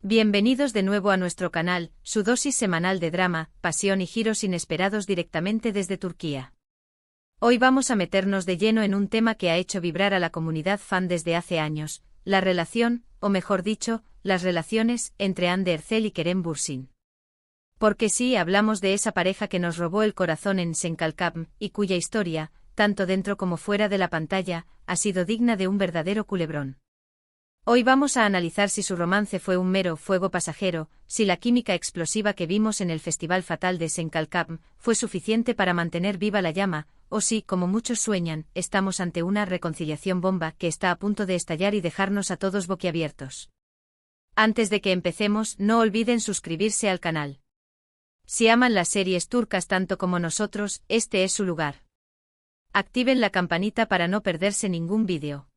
Bienvenidos de nuevo a nuestro canal, su dosis semanal de drama, pasión y giros inesperados directamente desde Turquía. Hoy vamos a meternos de lleno en un tema que ha hecho vibrar a la comunidad fan desde hace años, la relación, o mejor dicho, las relaciones, entre Hande Erçel y Kerem Bürsin. Porque sí, hablamos de esa pareja que nos robó el corazón en Senkalkam, y cuya historia, tanto dentro como fuera de la pantalla, ha sido digna de un verdadero culebrón. Hoy vamos a analizar si su romance fue un mero fuego pasajero, si la química explosiva que vimos en el Festival Fatal de Senkalkam fue suficiente para mantener viva la llama, o si, como muchos sueñan, estamos ante una reconciliación bomba que está a punto de estallar y dejarnos a todos boquiabiertos. Antes de que empecemos, no olviden suscribirse al canal. Si aman las series turcas tanto como nosotros, este es su lugar. Activen la campanita para no perderse ningún vídeo.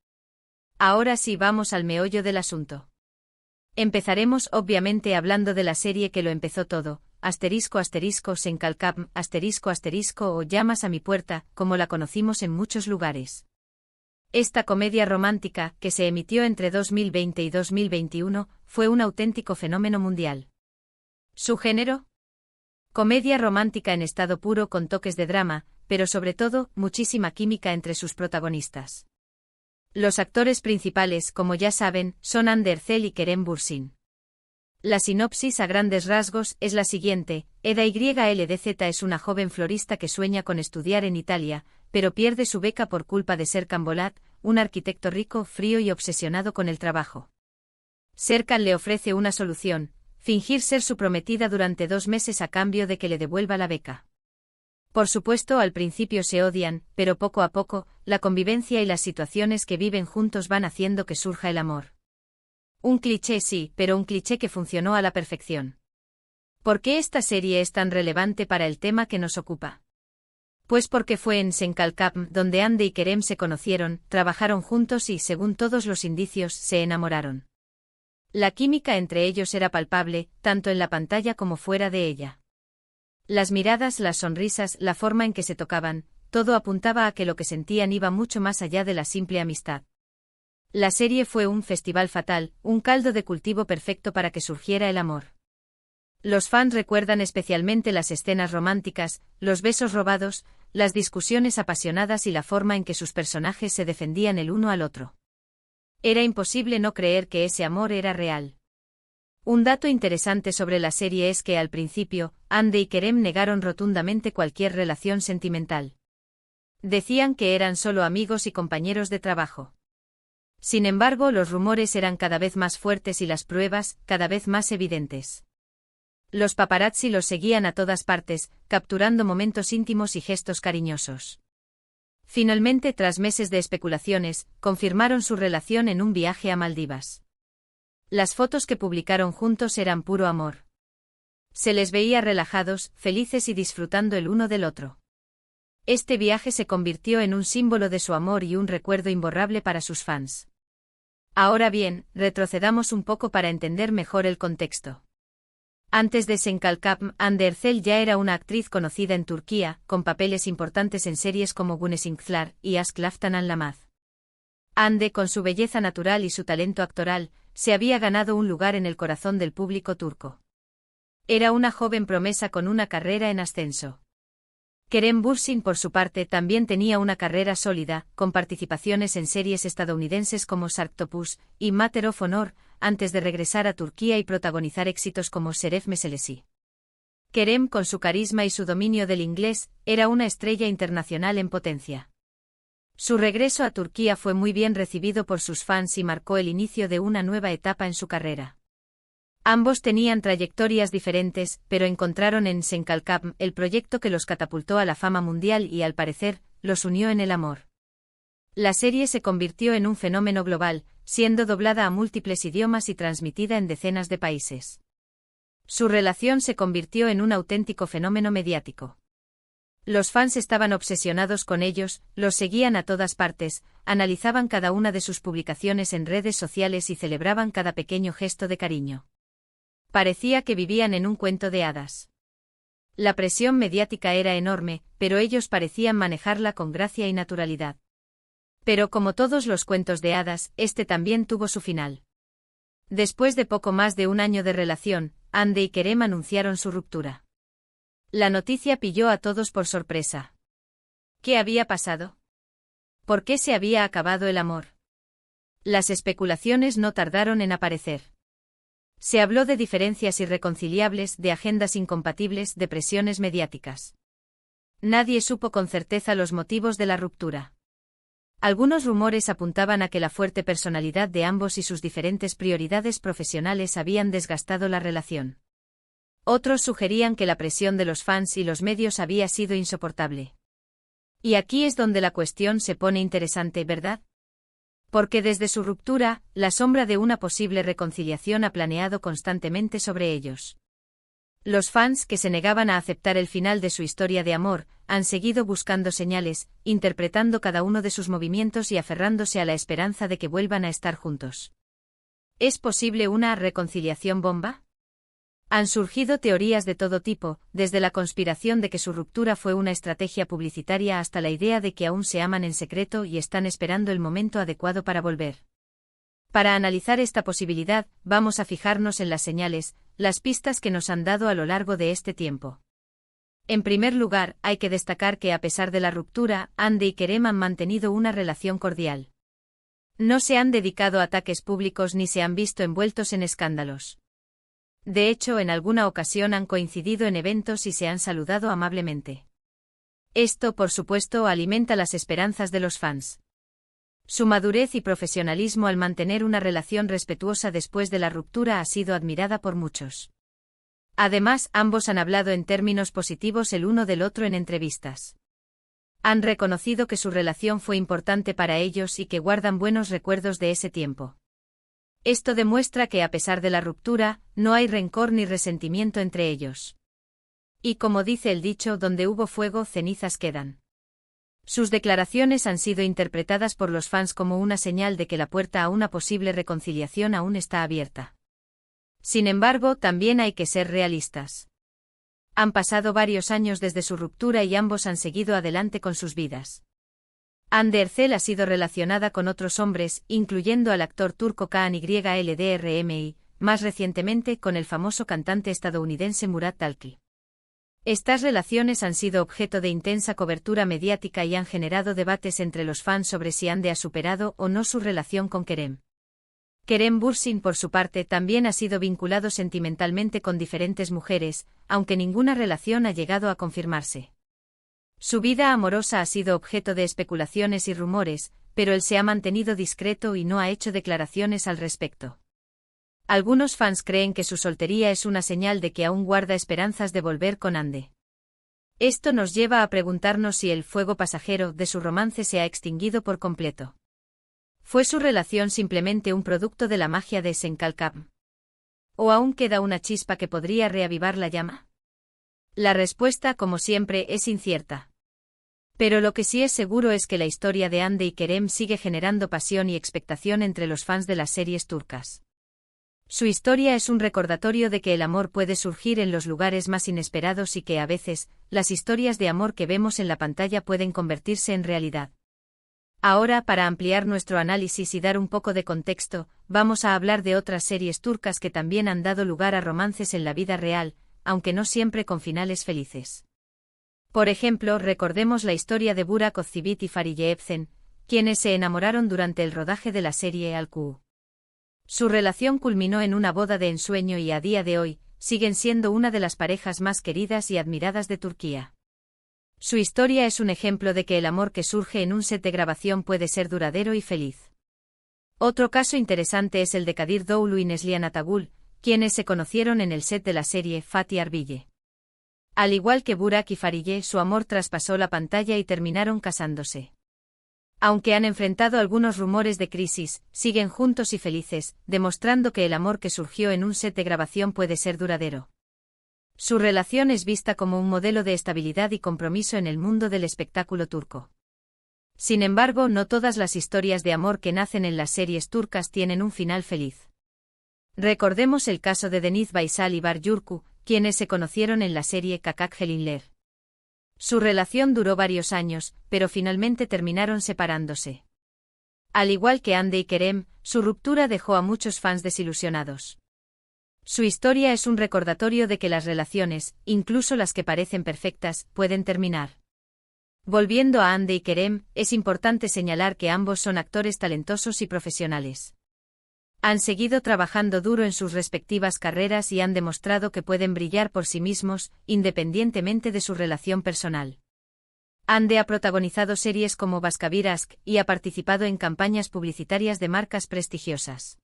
Ahora sí, vamos al meollo del asunto. Empezaremos obviamente hablando de la serie que lo empezó todo, Senkalkam, o Llamas a mi puerta, como la conocimos en muchos lugares. Esta comedia romántica, que se emitió entre 2020 y 2021, fue un auténtico fenómeno mundial. ¿Su género? Comedia romántica en estado puro con toques de drama, pero sobre todo, muchísima química entre sus protagonistas. Los actores principales, como ya saben, son Hande Erçel y Kerem Bürsin. La sinopsis a grandes rasgos es la siguiente: Eda YLDZ es una joven florista que sueña con estudiar en Italia, pero pierde su beca por culpa de Serkan Bolat, un arquitecto rico, frío y obsesionado con el trabajo. Serkan le ofrece una solución: fingir ser su prometida durante 2 meses a cambio de que le devuelva la beca. Por supuesto, al principio se odian, pero poco a poco, la convivencia y las situaciones que viven juntos van haciendo que surja el amor. Un cliché sí, pero un cliché que funcionó a la perfección. ¿Por qué esta serie es tan relevante para el tema que nos ocupa? Pues porque fue en Senkalkam donde Hande y Kerem se conocieron, trabajaron juntos y, según todos los indicios, se enamoraron. La química entre ellos era palpable, tanto en la pantalla como fuera de ella. Las miradas, las sonrisas, la forma en que se tocaban, todo apuntaba a que lo que sentían iba mucho más allá de la simple amistad. La serie fue un festival fatal, un caldo de cultivo perfecto para que surgiera el amor. Los fans recuerdan especialmente las escenas románticas, los besos robados, las discusiones apasionadas y la forma en que sus personajes se defendían el uno al otro. Era imposible no creer que ese amor era real. Un dato interesante sobre la serie es que al principio, Hande y Kerem negaron rotundamente cualquier relación sentimental. Decían que eran solo amigos y compañeros de trabajo. Sin embargo, los rumores eran cada vez más fuertes y las pruebas, cada vez más evidentes. Los paparazzi los seguían a todas partes, capturando momentos íntimos y gestos cariñosos. Finalmente, tras meses de especulaciones, confirmaron su relación en un viaje a Maldivas. Las fotos que publicaron juntos eran puro amor. Se les veía relajados, felices y disfrutando el uno del otro. Este viaje se convirtió en un símbolo de su amor y un recuerdo imborrable para sus fans. Ahora bien, retrocedamos un poco para entender mejor el contexto. Antes de Senkalkam, Hande Erçel ya era una actriz conocida en Turquía, con papeles importantes en series como Güneşinkler y Aşk Laftan Anlamaz. Hande, con su belleza natural y su talento actoral, se había ganado un lugar en el corazón del público turco. Era una joven promesa con una carrera en ascenso. Kerem Bürsin, por su parte, también tenía una carrera sólida, con participaciones en series estadounidenses como Sharktopus y Matter of Honor, antes de regresar a Turquía y protagonizar éxitos como Şeref Meselesi. Kerem, con su carisma y su dominio del inglés, era una estrella internacional en potencia. Su regreso a Turquía fue muy bien recibido por sus fans y marcó el inicio de una nueva etapa en su carrera. Ambos tenían trayectorias diferentes, pero encontraron en Senkalkam el proyecto que los catapultó a la fama mundial y, al parecer, los unió en el amor. La serie se convirtió en un fenómeno global, siendo doblada a múltiples idiomas y transmitida en decenas de países. Su relación se convirtió en un auténtico fenómeno mediático. Los fans estaban obsesionados con ellos, los seguían a todas partes, analizaban cada una de sus publicaciones en redes sociales y celebraban cada pequeño gesto de cariño. Parecía que vivían en un cuento de hadas. La presión mediática era enorme, pero ellos parecían manejarla con gracia y naturalidad. Pero como todos los cuentos de hadas, este también tuvo su final. Después de poco más de un año de relación, Hande y Kerem anunciaron su ruptura. La noticia pilló a todos por sorpresa. ¿Qué había pasado? ¿Por qué se había acabado el amor? Las especulaciones no tardaron en aparecer. Se habló de diferencias irreconciliables, de agendas incompatibles, de presiones mediáticas. Nadie supo con certeza los motivos de la ruptura. Algunos rumores apuntaban a que la fuerte personalidad de ambos y sus diferentes prioridades profesionales habían desgastado la relación. Otros sugerían que la presión de los fans y los medios había sido insoportable. Y aquí es donde la cuestión se pone interesante, ¿verdad? Porque desde su ruptura, la sombra de una posible reconciliación ha planeado constantemente sobre ellos. Los fans que se negaban a aceptar el final de su historia de amor, han seguido buscando señales, interpretando cada uno de sus movimientos y aferrándose a la esperanza de que vuelvan a estar juntos. ¿Es posible una reconciliación bomba? Han surgido teorías de todo tipo, desde la conspiración de que su ruptura fue una estrategia publicitaria hasta la idea de que aún se aman en secreto y están esperando el momento adecuado para volver. Para analizar esta posibilidad, vamos a fijarnos en las señales, las pistas que nos han dado a lo largo de este tiempo. En primer lugar, hay que destacar que a pesar de la ruptura, Hande y Kerem han mantenido una relación cordial. No se han dedicado a ataques públicos ni se han visto envueltos en escándalos. De hecho, en alguna ocasión han coincidido en eventos y se han saludado amablemente. Esto, por supuesto, alimenta las esperanzas de los fans. Su madurez y profesionalismo al mantener una relación respetuosa después de la ruptura ha sido admirada por muchos. Además, ambos han hablado en términos positivos el uno del otro en entrevistas. Han reconocido que su relación fue importante para ellos y que guardan buenos recuerdos de ese tiempo. Esto demuestra que a pesar de la ruptura, no hay rencor ni resentimiento entre ellos. Y como dice el dicho, donde hubo fuego, cenizas quedan. Sus declaraciones han sido interpretadas por los fans como una señal de que la puerta a una posible reconciliación aún está abierta. Sin embargo, también hay que ser realistas. Han pasado varios años desde su ruptura y ambos han seguido adelante con sus vidas. Hande Erçel ha sido relacionada con otros hombres, incluyendo al actor turco Kaan Yıldırım, más recientemente con el famoso cantante estadounidense Murat Dalkey. Estas relaciones han sido objeto de intensa cobertura mediática y han generado debates entre los fans sobre si Hande ha superado o no su relación con Kerem. Kerem Bürsin, por su parte, también ha sido vinculado sentimentalmente con diferentes mujeres, aunque ninguna relación ha llegado a confirmarse. Su vida amorosa ha sido objeto de especulaciones y rumores, pero él se ha mantenido discreto y no ha hecho declaraciones al respecto. Algunos fans creen que su soltería es una señal de que aún guarda esperanzas de volver con Hande. Esto nos lleva a preguntarnos si el fuego pasajero de su romance se ha extinguido por completo. ¿Fue su relación simplemente un producto de la magia de Senkalkam? ¿O aún queda una chispa que podría reavivar la llama? La respuesta, como siempre, es incierta. Pero lo que sí es seguro es que la historia de Hande y Kerem sigue generando pasión y expectación entre los fans de las series turcas. Su historia es un recordatorio de que el amor puede surgir en los lugares más inesperados y que a veces, las historias de amor que vemos en la pantalla pueden convertirse en realidad. Ahora, para ampliar nuestro análisis y dar un poco de contexto, vamos a hablar de otras series turcas que también han dado lugar a romances en la vida real, aunque no siempre con finales felices. Por ejemplo, recordemos la historia de Burak Özçivit y Fariye Evcen, quienes se enamoraron durante el rodaje de la serie Al-Ku. Su relación culminó en una boda de ensueño y a día de hoy, siguen siendo una de las parejas más queridas y admiradas de Turquía. Su historia es un ejemplo de que el amor que surge en un set de grabación puede ser duradero y feliz. Otro caso interesante es el de Kadir Doğulu y Neslihan Atagul, quienes se conocieron en el set de la serie Fatih Arbilge. Al igual que Burak y Fariye, su amor traspasó la pantalla y terminaron casándose. Aunque han enfrentado algunos rumores de crisis, siguen juntos y felices, demostrando que el amor que surgió en un set de grabación puede ser duradero. Su relación es vista como un modelo de estabilidad y compromiso en el mundo del espectáculo turco. Sin embargo, no todas las historias de amor que nacen en las series turcas tienen un final feliz. Recordemos el caso de Deniz Baysal y Bar Yurku, quienes se conocieron en la serie Kakak Gelinler. Su relación duró varios años, pero finalmente terminaron separándose. Al igual que Hande y Kerem, su ruptura dejó a muchos fans desilusionados. Su historia es un recordatorio de que las relaciones, incluso las que parecen perfectas, pueden terminar. Volviendo a Hande y Kerem, es importante señalar que ambos son actores talentosos y profesionales. Han seguido trabajando duro en sus respectivas carreras y han demostrado que pueden brillar por sí mismos, independientemente de su relación personal. Hande ha protagonizado series como Baskabir Ask y ha participado en campañas publicitarias de marcas prestigiosas.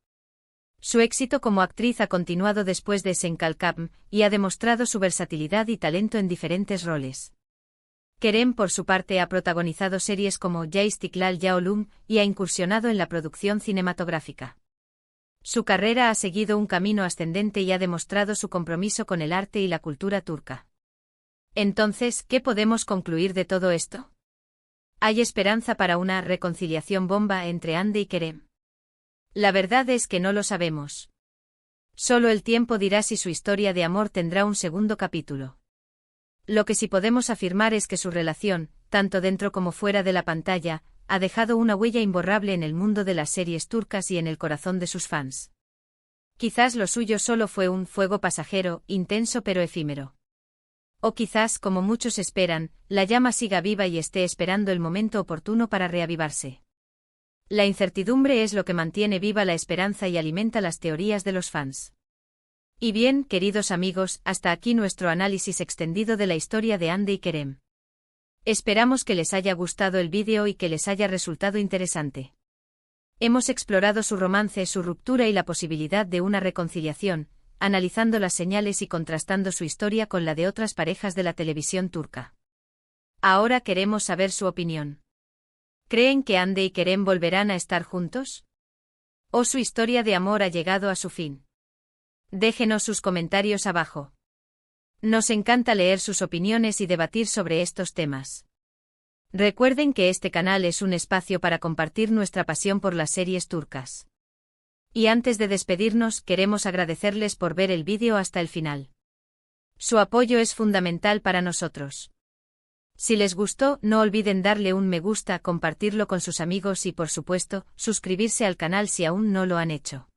Su éxito como actriz ha continuado después de Senkalkam y ha demostrado su versatilidad y talento en diferentes roles. Kerem, por su parte, ha protagonizado series como Ya Istiklal Ya Oğlum y ha incursionado en la producción cinematográfica. Su carrera ha seguido un camino ascendente y ha demostrado su compromiso con el arte y la cultura turca. Entonces, ¿qué podemos concluir de todo esto? ¿Hay esperanza para una reconciliación bomba entre Hande y Kerem? La verdad es que no lo sabemos. Solo el tiempo dirá si su historia de amor tendrá un segundo capítulo. Lo que sí podemos afirmar es que su relación, tanto dentro como fuera de la pantalla, ha dejado una huella imborrable en el mundo de las series turcas y en el corazón de sus fans. Quizás lo suyo solo fue un fuego pasajero, intenso pero efímero. O quizás, como muchos esperan, la llama siga viva y esté esperando el momento oportuno para reavivarse. La incertidumbre es lo que mantiene viva la esperanza y alimenta las teorías de los fans. Y bien, queridos amigos, hasta aquí nuestro análisis extendido de la historia de Hande y Kerem. Esperamos que les haya gustado el vídeo y que les haya resultado interesante. Hemos explorado su romance, su ruptura y la posibilidad de una reconciliación, analizando las señales y contrastando su historia con la de otras parejas de la televisión turca. Ahora queremos saber su opinión. ¿Creen que Hande y Kerem volverán a estar juntos? ¿O su historia de amor ha llegado a su fin? Déjenos sus comentarios abajo. Nos encanta leer sus opiniones y debatir sobre estos temas. Recuerden que este canal es un espacio para compartir nuestra pasión por las series turcas. Y antes de despedirnos, queremos agradecerles por ver el vídeo hasta el final. Su apoyo es fundamental para nosotros. Si les gustó, no olviden darle un me gusta, compartirlo con sus amigos y, por supuesto, suscribirse al canal si aún no lo han hecho.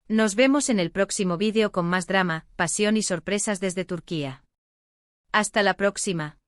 Nos vemos en el próximo vídeo con más drama, pasión y sorpresas desde Turquía. Hasta la próxima.